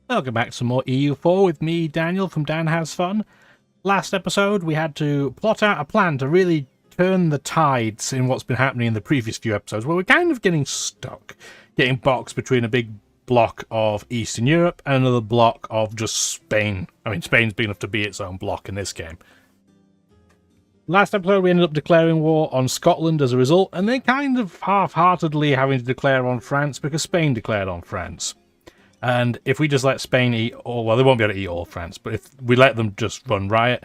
Welcome back to some more EU4 with me, Daniel, from Dan Has Fun. Last episode, we had to plot out a plan to really turn the tides in what's been happening in the previous few episodes, where we're kind of getting stuck, getting boxed between a big block of Eastern Europe and another block of just Spain. I mean, Spain's big enough to be its own block in this game. Last episode, we ended up declaring war on Scotland as a result, and then kind of half-heartedly having to declare on France because Spain declared on France. And if we just let Spain eat all, well, they won't be able to eat all France, but if we let them just run riot,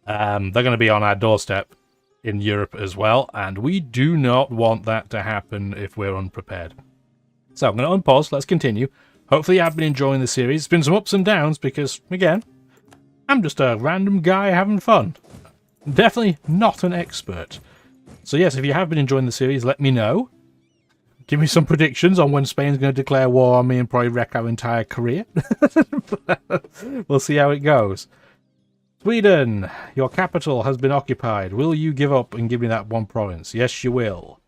they're going to be on our doorstep in Europe as well, and we do not want that to happen if we're unprepared. So I'm going to unpause, let's continue. Hopefully you have been enjoying the series. It's been some ups and downs because, again, I'm just a random guy having fun. Definitely not an expert. So yes, if you have been enjoying the series, let me know. Give me some predictions on when Spain's going to declare war on me and probably wreck our entire career. We'll see how it goes. Sweden, your capital has been occupied. Will you give up and give me that one province? Yes, you will.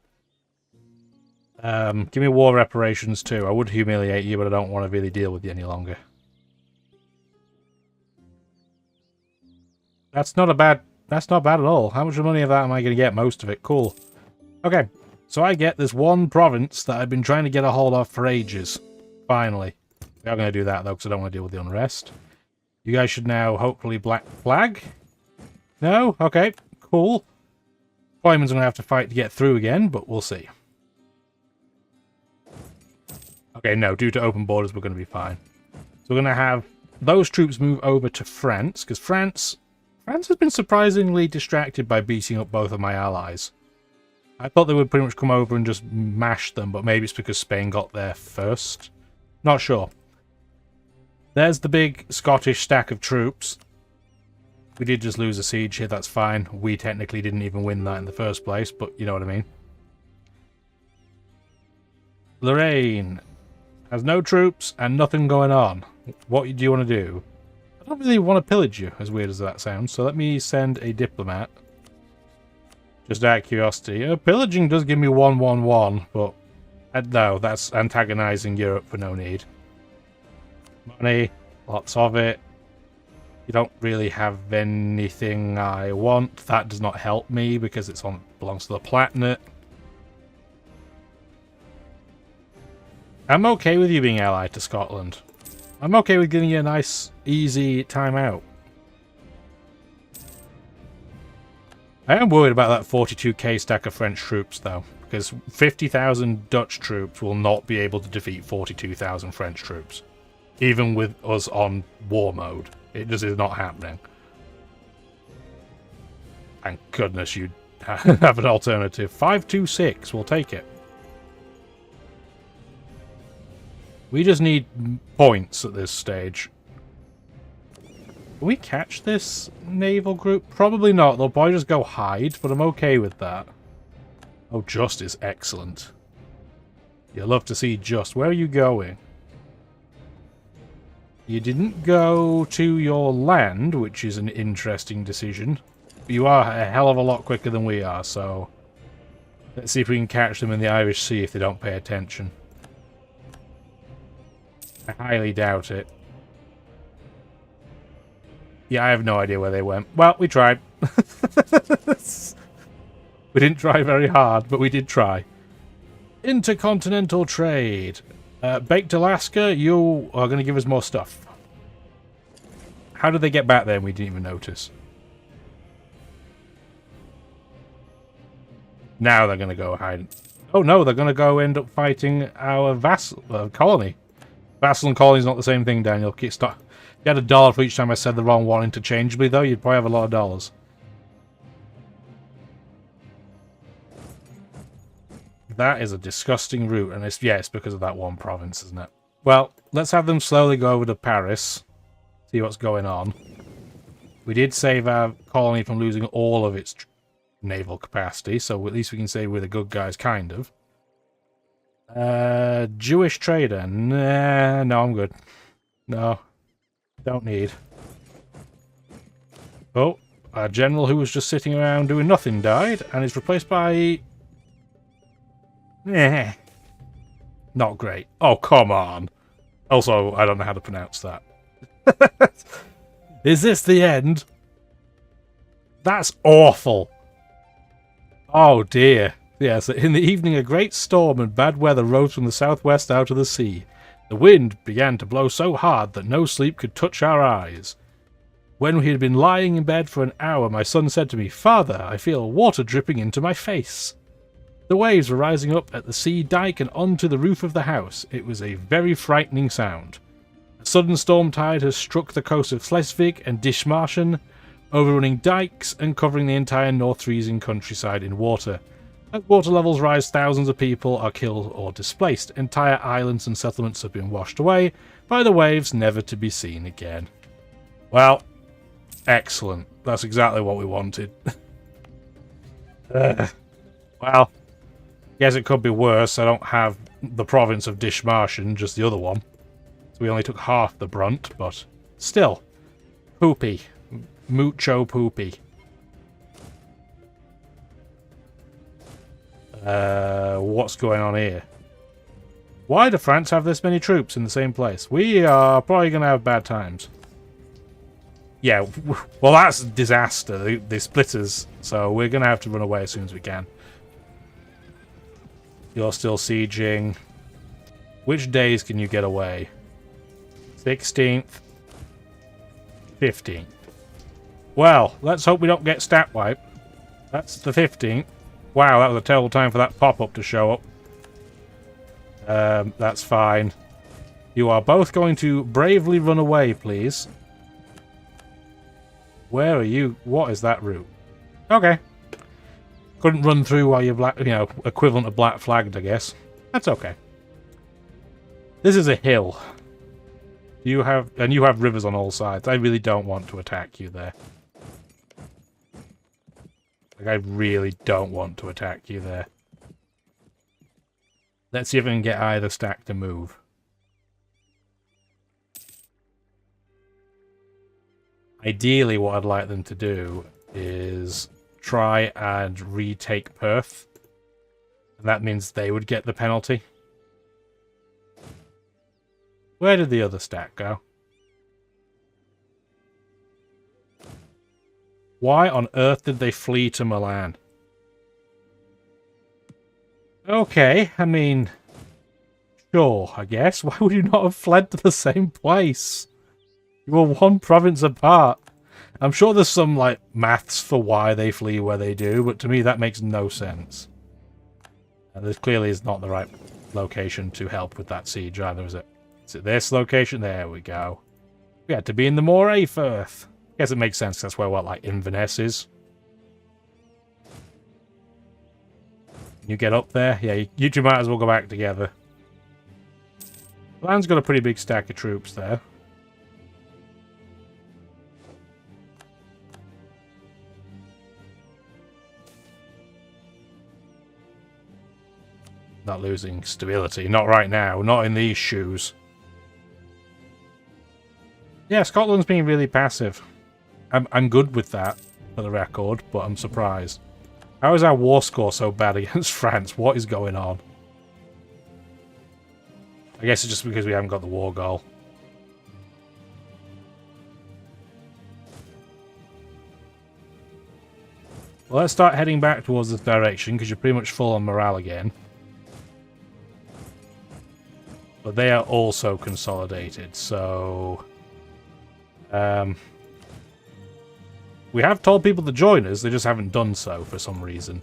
Give me war reparations too. I would humiliate you, but I don't want to really deal with you any longer. That's not bad at all. How much money of that am I going to get? Most of it. Cool. Okay. So I get this one province that I've been trying to get a hold of for ages. Finally. We are going to do that, though, because I don't want to deal with the unrest. You guys should now, hopefully, black flag. No? Okay. Cool. Deployment's going to have to fight to get through again, but we'll see. Okay, no. Due to open borders, we're going to be fine. So we're going to have those troops move over to France, because France has been surprisingly distracted by beating up both of my allies. I thought they would pretty much come over and just mash them, but maybe it's because Spain got there first. Not sure. There's the big Scottish stack of troops. We did just lose a siege here, that's fine. We technically didn't even win that in the first place, but you know what I mean. Lorraine has no troops and nothing going on. What do you want to do? I don't really want to pillage you, as weird as that sounds, so let me send a diplomat. Just out of curiosity. Pillaging does give me 111, but no, that's antagonizing Europe for no need. Money, lots of it. You don't really have anything I want. That does not help me because it belongs to the Palatinate. I'm okay with you being allied to Scotland. I'm okay with giving you a nice, easy time out. I am worried about that 42k stack of French troops, though, because 50,000 Dutch troops will not be able to defeat 42,000 French troops. Even with us on war mode. It just is not happening. Thank goodness you have an alternative. 526, we'll take it. We just need points at this stage. Will we catch this naval group? Probably not. They'll probably just go hide, but I'm okay with that. Oh, Just is excellent. You love to see Just. Where are you going? You didn't go to your land, which is an interesting decision. But you are a hell of a lot quicker than we are, so let's see if we can catch them in the Irish Sea if they don't pay attention. I highly doubt it. Yeah, I have no idea where they went. Well, we tried. We didn't try very hard, but we did try. Intercontinental trade. Baked Alaska, you are going to give us more stuff. How did they get back there and we didn't even notice? Now they're going to go hide. Oh no, they're going to go end up fighting our vassal colony. Vassal and colony is not the same thing, Daniel. Stop. If you had $1 for each time I said the wrong one interchangeably, though, you'd probably have a lot of dollars. That is a disgusting route, and it's because of that one province, isn't it? Well, let's have them slowly go over to Paris, see what's going on. We did save our colony from losing all of its naval capacity, so at least we can say we're the good guys, kind of. Jewish trader. Nah, no, I'm good. No. Don't need. Oh, our general who was just sitting around doing nothing died, and is replaced by... Not great. Oh, come on. Also, I don't know how to pronounce that. Is this the end? That's awful. Oh dear. Yes, in the evening a great storm and bad weather rose from the southwest out of the sea. The wind began to blow so hard that no sleep could touch our eyes. When we had been lying in bed for an hour, my son said to me, "Father, I feel water dripping into my face." The waves were rising up at the sea dike and onto the roof of the house. It was a very frightening sound. A sudden storm tide has struck the coast of Schleswig and Dithmarschen, overrunning dikes and covering the entire North Frisian countryside in water. As water levels rise, thousands of people are killed or displaced. Entire islands and settlements have been washed away by the waves, never to be seen again. Well, excellent. That's exactly what we wanted. Well, guess it could be worse. I don't have the province of Dithmarschen, just the other one. So we only took half the brunt, but still. Poopy. Mucho poopy. What's going on here? Why do France have this many troops in the same place? We are probably going to have bad times. Yeah, well that's a disaster. They split us, so we're going to have to run away as soon as we can. You're still sieging. Which days can you get away? 16th. 15th. Well, let's hope we don't get stat wiped. That's the 15th. Wow, that was a terrible time for that pop-up to show up. That's fine. You are both going to bravely run away, please. Where are you? What is that route? Okay. Couldn't run through while you're black, equivalent of black flagged, I guess. That's okay. This is a hill. You have rivers on all sides. I really don't want to attack you there. Like, I really don't want to attack you there. Let's see if I can get either stack to move. Ideally, what I'd like them to do is try and retake Perth. And that means they would get the penalty. Where did the other stack go? Why on earth did they flee to Milan? Okay, I mean... Sure, I guess. Why would you not have fled to the same place? You were one province apart. I'm sure there's some, like, maths for why they flee where they do, but to me that makes no sense. And this clearly is not the right location to help with that siege either, is it? Is it this location? There we go. We had to be in the Moray Firth. Guess it makes sense. That's where, what, like, Inverness is. You get up there? Yeah, you two might as well go back together. Milan's got a pretty big stack of troops there. Not losing stability. Not right now. Not in these shoes. Yeah, Scotland's being really passive. I'm good with that, for the record, but I'm surprised. How is our war score so bad against France? What is going on? I guess it's just because we haven't got the war goal. Well, let's start heading back towards this direction, because you're pretty much full on morale again. But they are also consolidated, so... we have told people to join us, they just haven't done so for some reason.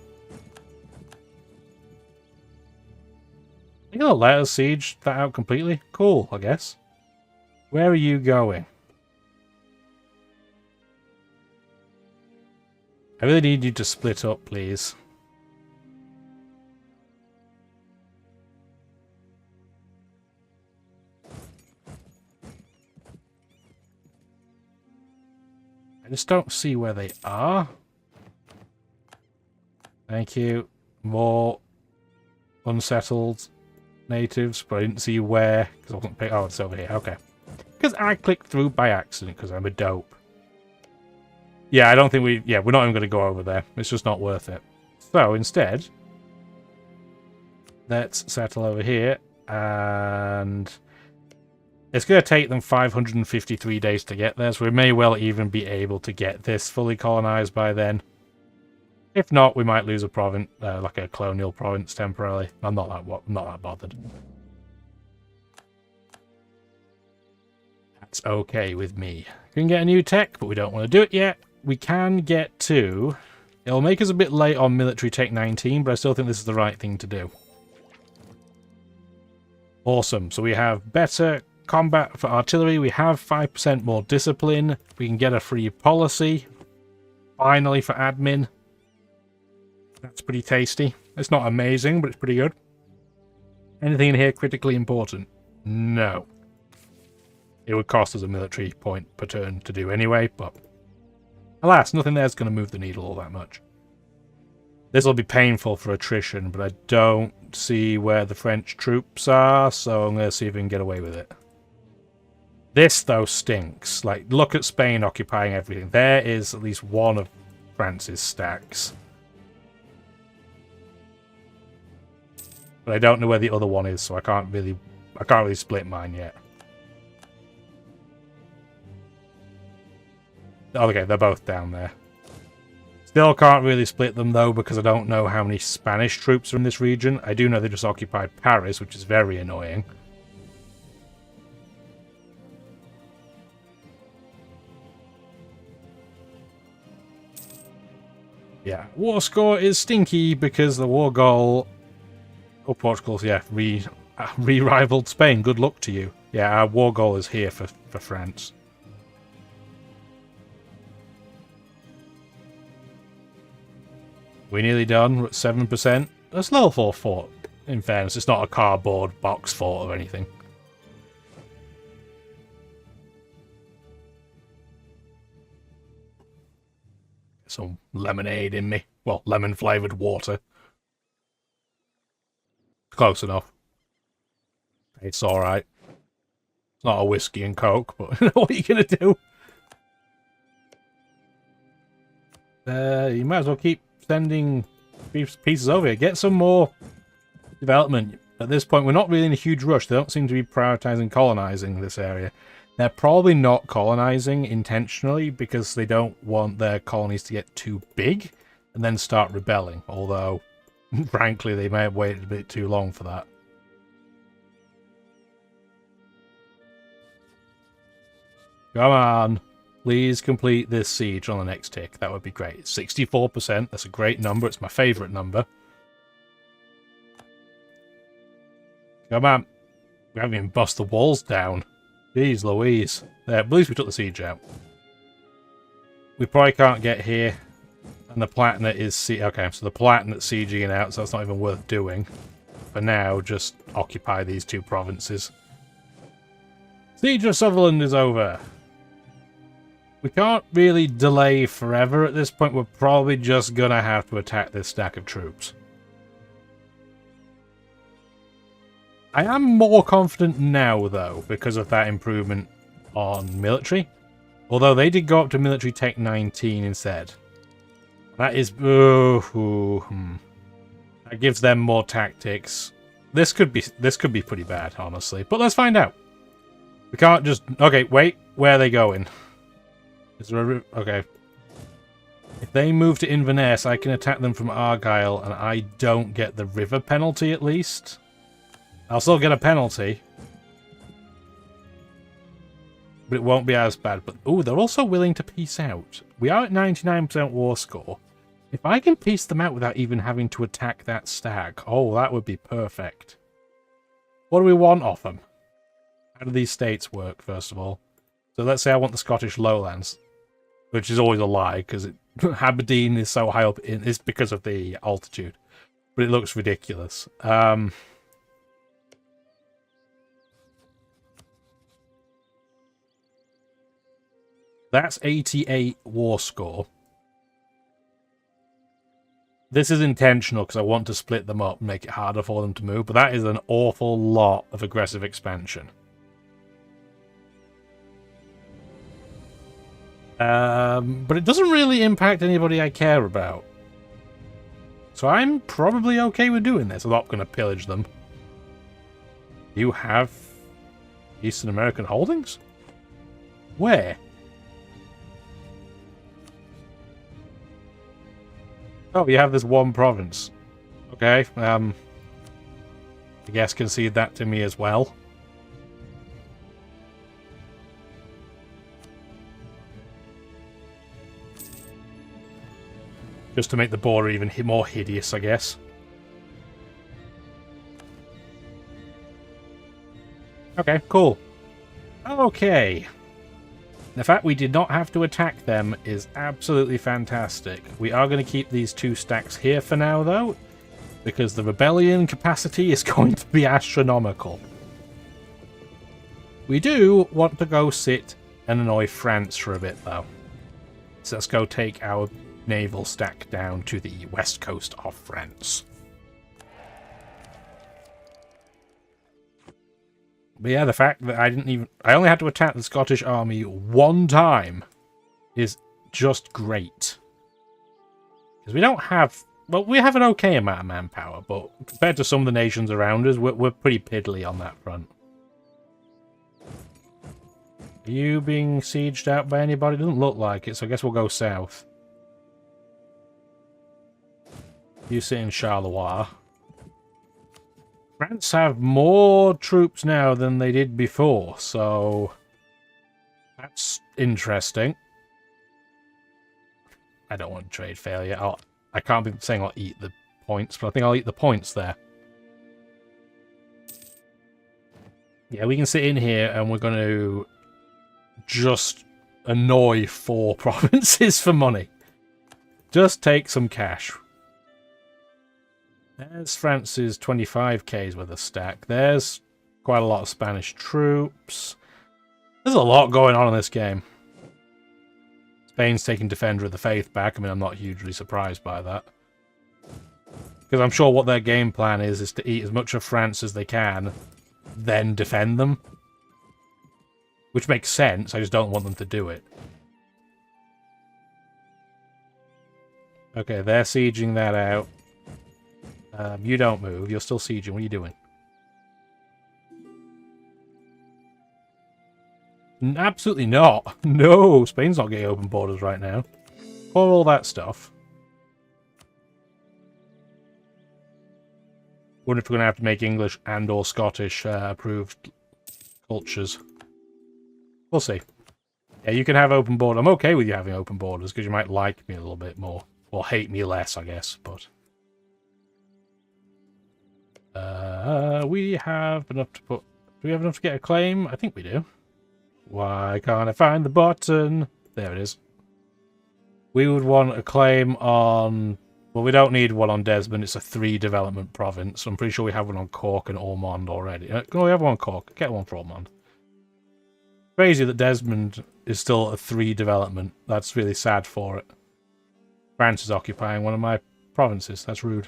You're gonna let us siege that out completely? Cool, I guess. Where are you going? I really need you to split up, please. I just don't see where they are. Thank you. More unsettled natives, but I didn't see where, because I wasn't picking. Oh, it's over here. Okay. Because I clicked through by accident, because I'm a dope. Yeah, I don't think we... Yeah, we're not even going to go over there. It's just not worth it. So, instead, let's settle over here, and It's going to take them 553 days to get there, so we may well even be able to get this fully colonized by then. If not, we might lose a province, like a colonial province temporarily. I'm not that bothered. That's okay with me. We can get a new tech, but we don't want to do it yet. We can get to... It'll make us a bit late on military tech 19, but I still think this is the right thing to do. Awesome. So we have better combat for artillery. We have 5% more discipline. We can get a free policy. Finally for admin. That's pretty tasty. It's not amazing, but it's pretty good. Anything in here critically important? No. It would cost us a military point per turn to do anyway, but alas, nothing there's going to move the needle all that much. This will be painful for attrition, but I don't see where the French troops are, so I'm going to see if we can get away with it. This, though, stinks. Like, look at Spain occupying everything. There is at least one of France's stacks. But I don't know where the other one is, so I can't really split mine yet. Okay, they're both down there. Still can't really split them, though, because I don't know how many Spanish troops are in this region. I do know they just occupied Paris, which is very annoying. Yeah, war score is stinky because the war goal... Oh, Portugal's, yeah, re-rivaled Spain. Good luck to you. Yeah, our war goal is here for France. We're nearly done. We're at 7%. That's level 4 fort. In fairness, it's not a cardboard box fort or anything. Some lemonade in me. Well, lemon-flavoured water. Close enough. It's alright. It's not a whiskey and coke, but what are you going to do? You might as well keep sending pieces over here. Get some more development. At this point, we're not really in a huge rush. They don't seem to be prioritizing colonizing this area. They're probably not colonizing intentionally because they don't want their colonies to get too big and then start rebelling. Although, frankly, they may have waited a bit too long for that. Come on. Please complete this siege on the next tick. That would be great. 64%. That's a great number. It's my favourite number. Come on. We haven't even bust the walls down. Jeez Louise. There, at least we took the siege out. We probably can't get here. And the Palatinate is... Okay, so the Palatinate's sieging out, so that's not even worth doing. For now, just occupy these two provinces. Siege of Sutherland is over. We can't really delay forever at this point. We're probably just gonna have to attack this stack of troops. I am more confident now, though, because of that improvement on military. Although they did go up to military tech 19 instead. That is... That gives them more tactics. This could be pretty bad, honestly. But let's find out. We can't just... Okay, wait. Where are they going? Is there a... Okay. If they move to Inverness, I can attack them from Argyle, and I don't get the river penalty, at least. I'll still get a penalty. But it won't be as bad. But, ooh, they're also willing to peace out. We are at 99% war score. If I can piece them out without even having to attack that stag, oh, that would be perfect. What do we want off them? How do these states work, first of all? So let's say I want the Scottish Lowlands, which is always a lie, because Aberdeen is so high up, it's because of the altitude. But it looks ridiculous. That's 88 war score. This is intentional because I want to split them up and make it harder for them to move, but that is an awful lot of aggressive expansion. But it doesn't really impact anybody I care about. So I'm probably okay with doing this. I'm not going to pillage them. You have Eastern American holdings? Where? Oh, you have this one province. Okay, I guess concede that to me as well. Just to make the border even more hideous, I guess. Okay, cool. Okay. The fact we did not have to attack them is absolutely fantastic. We are going to keep these 2 stacks here for now, though, because the rebellion capacity is going to be astronomical. We do want to go sit and annoy France for a bit, though. So let's go take our naval stack down to the west coast of France. But yeah, the fact that I only had to attack the Scottish army 1 time is just great. Because we don't have, well, we have an okay amount of manpower, but compared to some of the nations around us, we're pretty piddly on that front. Are you being sieged out by anybody? It doesn't look like it, so I guess we'll go south. You sit in Charleroi. France have more troops now than they did before, so that's interesting. I don't want trade failure. I can't be saying I'll eat the points, but I think I'll eat the points there. Yeah, we can sit in here and we're going to just annoy 4 provinces for money. Just take some cash. There's France's 25k's worth of stack. There's quite a lot of Spanish troops. There's a lot going on in this game. Spain's taking Defender of the Faith back. I mean, I'm not hugely surprised by that. Because I'm sure what their game plan is to eat as much of France as they can, then defend them. Which makes sense, I just don't want them to do it. Okay, they're sieging that out. You don't move. You're still sieging. What are you doing? Absolutely not. No, Spain's not getting open borders right now. For all that stuff. Wonder if we're going to have to make English and or Scottish approved cultures. We'll see. Yeah, you can have open borders. I'm okay with you having open borders because you might like me a little bit more. Or hate me less, I guess, but... we have enough to put... Do we have enough to get a claim? I think we do. Why can't I find the button? There it is. We would want a claim on... Well, we don't need one on Desmond. It's a 3 development province. I'm pretty sure we have one on Cork and Ormond already. No, we have one on Cork. Get one for Ormond. Crazy that Desmond is still a 3 development. That's really sad for it. France is occupying one of my provinces. That's rude.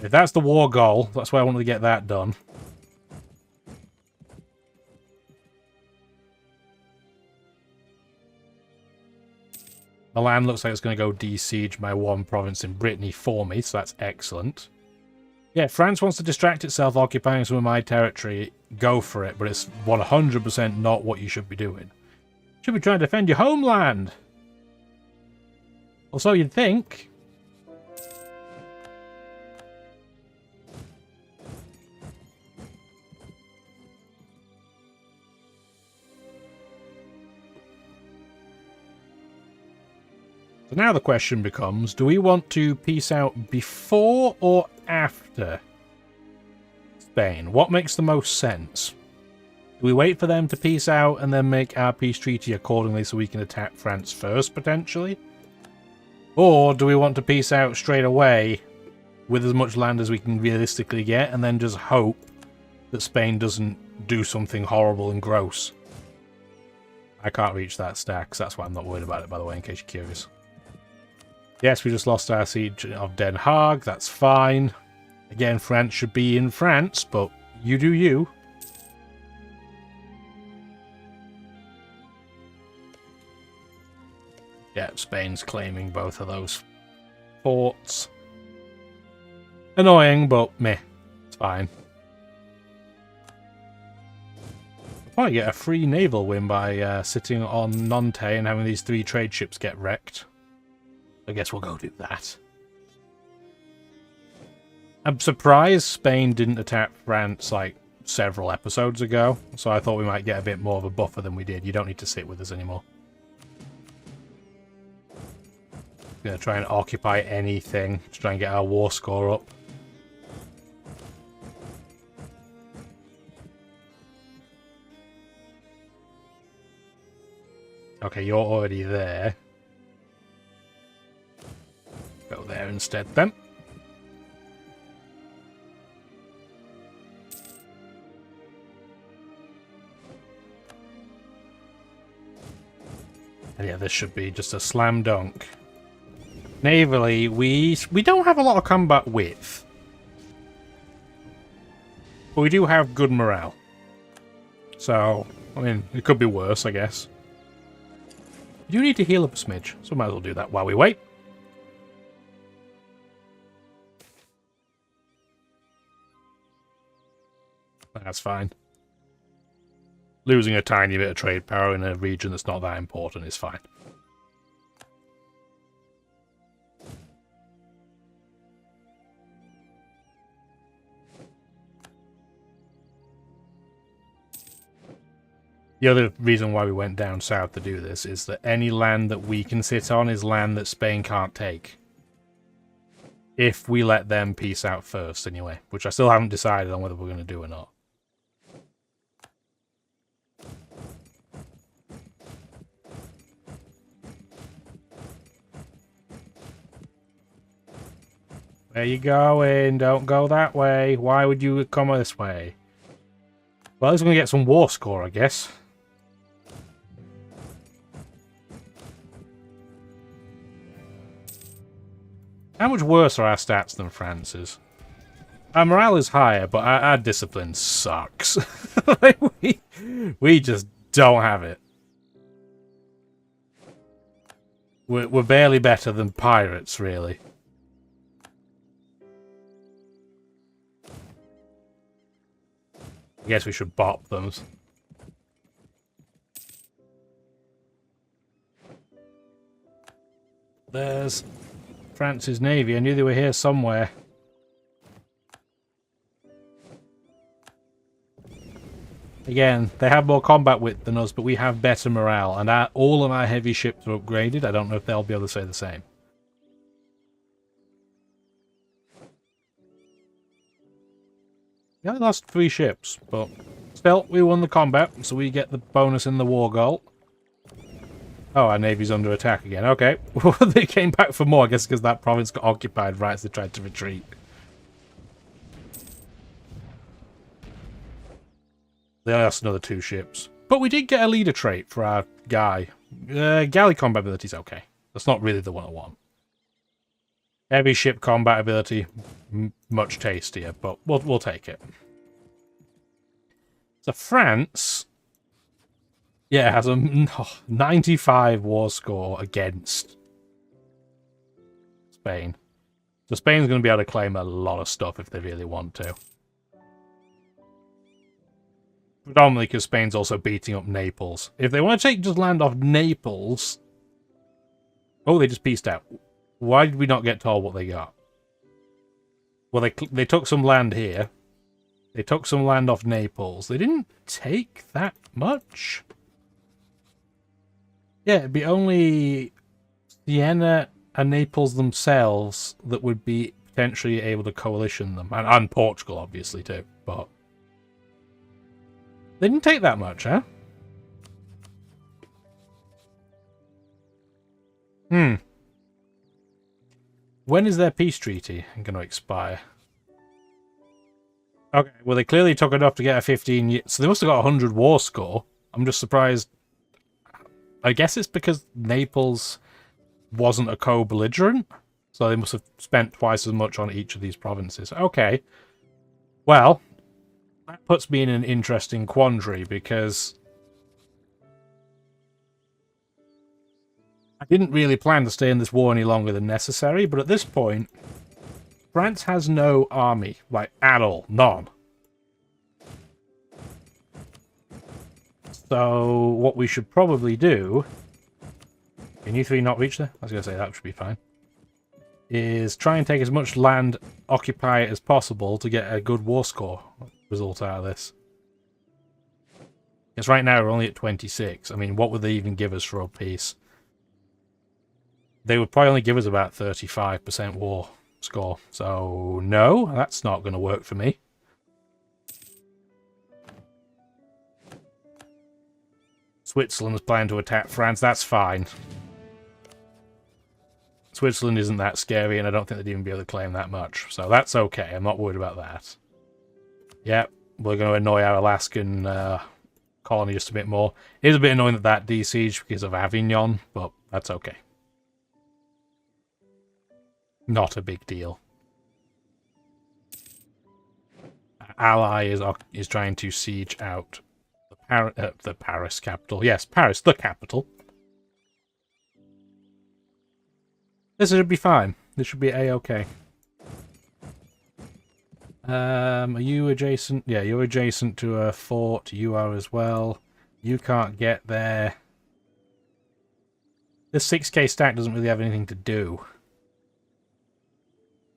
If that's the war goal, that's why I wanted to get that done. Milan looks like it's going to go de-siege my 1 province in Brittany for me, so that's excellent. Yeah, France wants to distract itself occupying some of my territory. Go for it, but it's 100% not what you should be doing. You should be trying to defend your homeland. Or so you'd think. So now the question becomes, do we want to peace out before or after Spain? What makes the most sense? Do we wait for them to peace out and then make our peace treaty accordingly so we can attack France first, potentially? Or do we want to peace out straight away with as much land as we can realistically get and then just hope that Spain doesn't do something horrible and gross? I can't reach that stack, so that's why I'm not worried about it, by the way, in case you're curious. Yes, we just lost our siege of Den Haag. That's fine. Again, France should be in France, but you do you. Yeah, Spain's claiming both of those forts. Annoying, but meh. It's fine. Might get a free naval win by sitting on Nantes and having these 3 trade ships get wrecked. I guess we'll go do that. I'm surprised Spain didn't attack France, like, several episodes ago, so I thought we might get a bit more of a buffer than we did. You don't need to sit with us anymore. Gonna try and occupy anything to try and get our war score up. Okay, you're already there. Go there instead then. And yeah, this should be just a slam dunk. Navally, we don't have a lot of combat width. But we do have good morale. So, I mean, it could be worse, I guess. You do need to heal up a smidge, so might as well do that while we wait. That's fine. Losing a tiny bit of trade power in a region that's not that important is fine. The other reason why we went down south to do this is that any land that we can sit on is land that Spain can't take. If we let them peace out first, anyway. Which I still haven't decided on whether we're going to do or not. Where you going? Don't go that way. Why would you come this way? Well, he's going to get some war score, I guess. How much worse are our stats than France's? Our morale is higher, but our discipline sucks. Like, we just don't have it. We're barely better than pirates, really. I guess we should bop them. There's France's navy. I knew they were here somewhere. Again, they have more combat width than us, but we have better morale, and all of our heavy ships are upgraded. I don't know if they'll be able to say the same. We only lost 3 ships, but still, we won the combat, so we get the bonus in the war goal. Oh, our navy's under attack again. Okay. They came back for more, I guess, because that province got occupied right as they tried to retreat. They only lost another 2 ships. But we did get a leader trait for our guy. Galley combat ability is okay. That's not really the one I want. Heavy ship combat ability, much tastier, but we'll take it. So France, yeah, has a 95 war score against Spain. So Spain's going to be able to claim a lot of stuff if they really want to. Predominantly because Spain's also beating up Naples. If they want to take just land off Naples... Oh, they just peaced out. Why did we not get told what they got? Well, they took some land here. They took some land off Naples. They didn't take that much. Yeah, it'd be only Siena and Naples themselves that would be potentially able to coalition them. And Portugal, obviously, too. But they didn't take that much, huh? When is their peace treaty going to expire? Okay, well, they clearly took enough to get a 15 year... So they must have got a 100 war score. I'm just surprised. I guess it's because Naples wasn't a co-belligerent. So they must have spent twice as much on each of these provinces. Okay. Well, that puts me in an interesting quandary because I didn't really plan to stay in this war any longer than necessary, but at this point, France has no army, like, at all. None. So what we should probably do... Can you three not reach there? I was going to say that should be fine. Is try and take as much land, occupy it as possible to get a good war score result out of this. Because right now we're only at 26. I mean, what would they even give us for a peace? They would probably only give us about 35% war score. So, no, that's not going to work for me. Switzerland's planning to attack France. That's fine. Switzerland isn't that scary, and I don't think they'd even be able to claim that much. So that's okay. I'm not worried about that. Yep, we're going to annoy our Alaskan colony just a bit more. It is a bit annoying that de-sieged because of Avignon, but that's okay. Not a big deal. Ally is trying to siege out the Paris capital. Yes, Paris, the capital. This should be fine. This should be a-okay. Are you adjacent? Yeah, you're adjacent to a fort. You are as well. You can't get there. This 6k stack doesn't really have anything to do.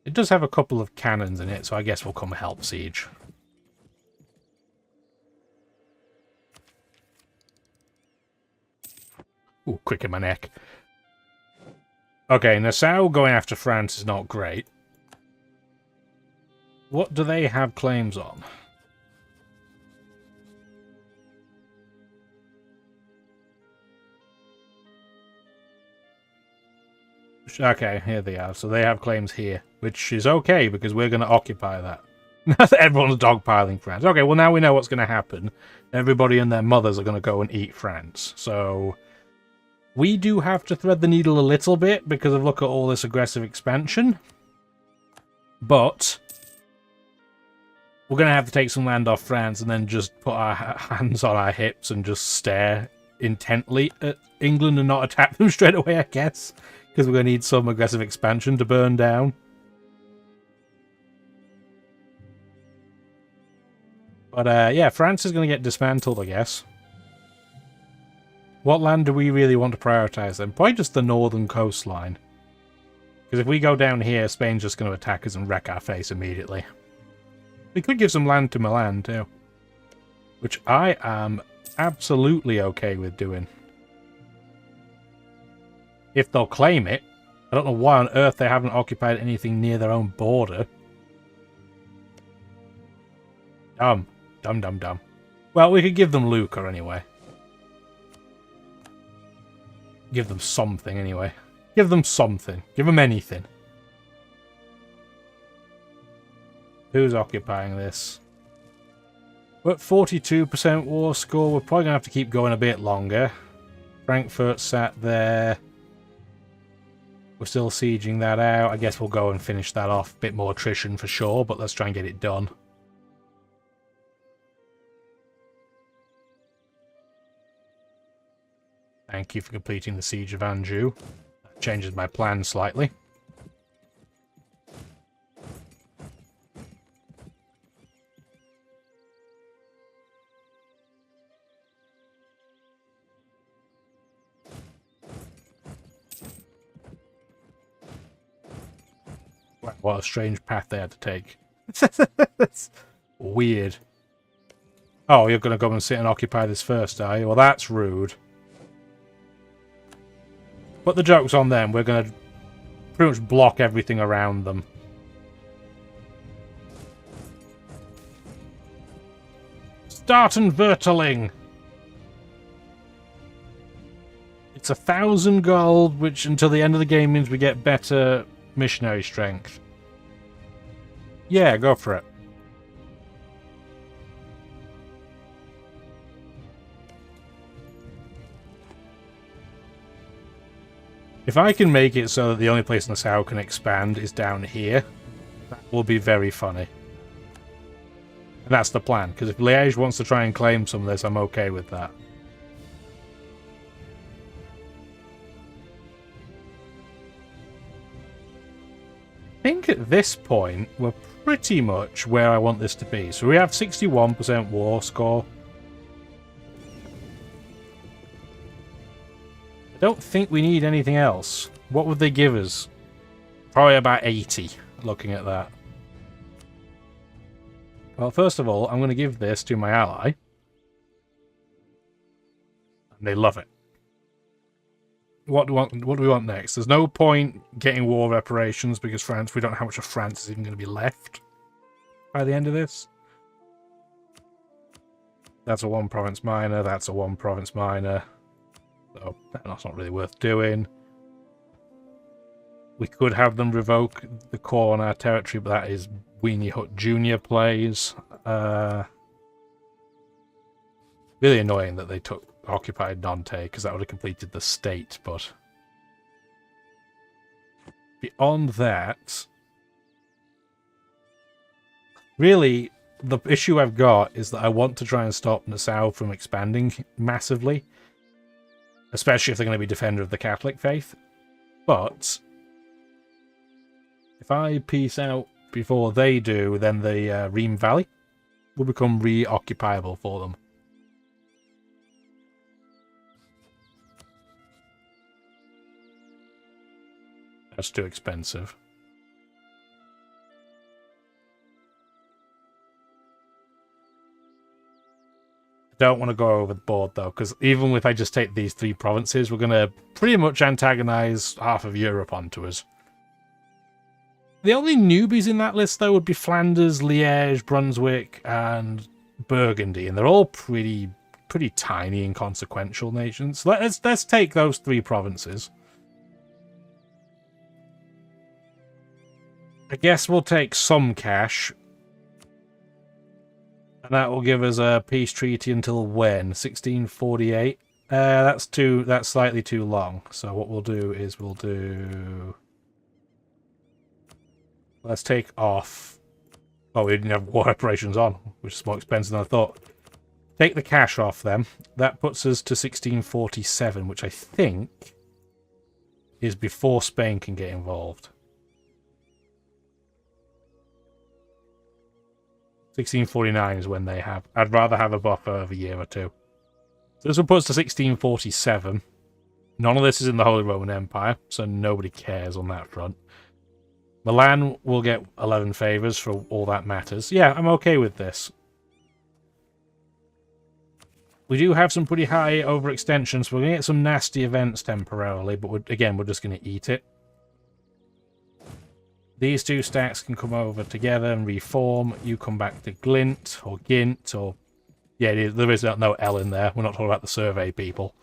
It does have a couple of cannons in it, so I guess we'll come help siege. Ooh, quick in my neck. Okay, Nassau going after France is not great. What do they have claims on? Okay, here they are. So they have claims here, which is okay because we're going to occupy that. Everyone's dogpiling France. Okay, well now we know what's going to happen. Everybody and their mothers are going to go and eat France. So we do have to thread the needle a little bit because of look at all this aggressive expansion. But we're going to have to take some land off France and then just put our hands on our hips and just stare intently at England and not attack them straight away, I guess. Because we're going to need some aggressive expansion to burn down. But yeah, France is going to get dismantled, I guess. What land do we really want to prioritize then? Probably just the northern coastline. Because if we go down here, Spain's just going to attack us and wreck our face immediately. We could give some land to Milan too. Which I am absolutely okay with doing. If they'll claim it. I don't know why on earth they haven't occupied anything near their own border. Dumb. Dumb. Well, we could give them Lucca anyway. Give them something anyway. Give them something. Give them anything. Who's occupying this? We're at 42% war score. We're probably going to have to keep going a bit longer. Frankfurt sat there. We're still sieging that out. I guess we'll go and finish that off. Bit more attrition for sure, but let's try and get it done. Thank you for completing the Siege of Anjou. That changes my plan slightly. What a strange path they had to take. That's weird. Oh, you're going to go and sit and occupy this first, are you? Well, that's rude. But the joke's on them. We're going to pretty much block everything around them. Starten Verteling! It's 1,000 gold, which until the end of the game means we get better missionary strength. Yeah, go for it. If I can make it so that the only place Nassau can expand is down here, that will be very funny. And that's the plan, because if Liège wants to try and claim some of this, I'm okay with that. I think at this point, we're pretty much where I want this to be. So we have 61% war score. I don't think we need anything else. What would they give us? Probably about 80, looking at that. Well, first of all, I'm going to give this to my ally. And they love it. What do we want next? There's no point getting war reparations because France, we don't know how much of France is even going to be left by the end of this. That's a 1 province minor, that's a 1 province minor. So that's not really worth doing. We could have them revoke the core on our territory, but that is Weenie Hut Jr. plays. Really annoying that they occupied Nantes, because that would have completed the state, but beyond that, really, the issue I've got is that I want to try and stop Nassau from expanding massively, especially if they're going to be defender of the Catholic faith. But if I peace out before they do, then the Rhine Valley will become reoccupiable for them. That's too expensive. I don't want to go overboard though, because even if I just take these 3 provinces, we're going to pretty much antagonize half of Europe onto us. The only newbies in that list though would be Flanders, Liège, Brunswick, and Burgundy, and they're all pretty tiny, inconsequential nations. Let's take those 3 provinces. I guess we'll take some cash. And that will give us a peace treaty until when? 1648? That's slightly too long. So what we'll do is let's take off. Oh, we didn't have war reparations on, which is more expensive than I thought. Take the cash off them. That puts us to 1647, which I think is before Spain can get involved. 1649 is when they have. I'd rather have a buffer of a year or 2. So this will put us to 1647. None of this is in the Holy Roman Empire, so nobody cares on that front. Milan will get 11 favours for all that matters. Yeah, I'm okay with this. We do have some pretty high overextensions, so we're going to get some nasty events temporarily, but we're just going to eat it. These 2 stacks can come over together and reform. You come back to Glint or Gint or... Yeah, there is no L in there. We're not talking about the survey people.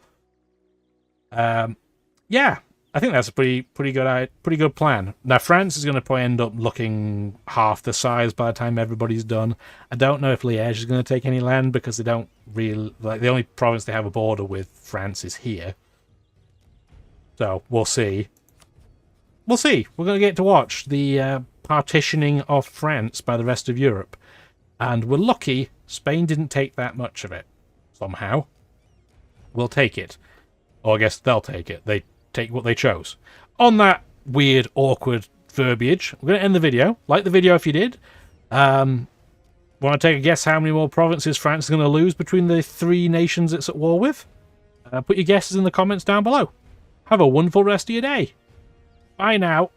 Yeah, I think that's a pretty good plan. Now, France is going to probably end up looking half the size by the time everybody's done. I don't know if Liège is going to take any land because they don't really... Like, the only province they have a border with France is here. So, we'll see. We'll see. We're going to get to watch the partitioning of France by the rest of Europe. And we're lucky Spain didn't take that much of it. Somehow. We'll take it. Or I guess they'll take it. They take what they chose. On that weird, awkward verbiage, we're going to end the video. Like the video if you did. Want to take a guess how many more provinces France is going to lose between the 3 nations it's at war with? Put your guesses in the comments down below. Have a wonderful rest of your day. Bye now.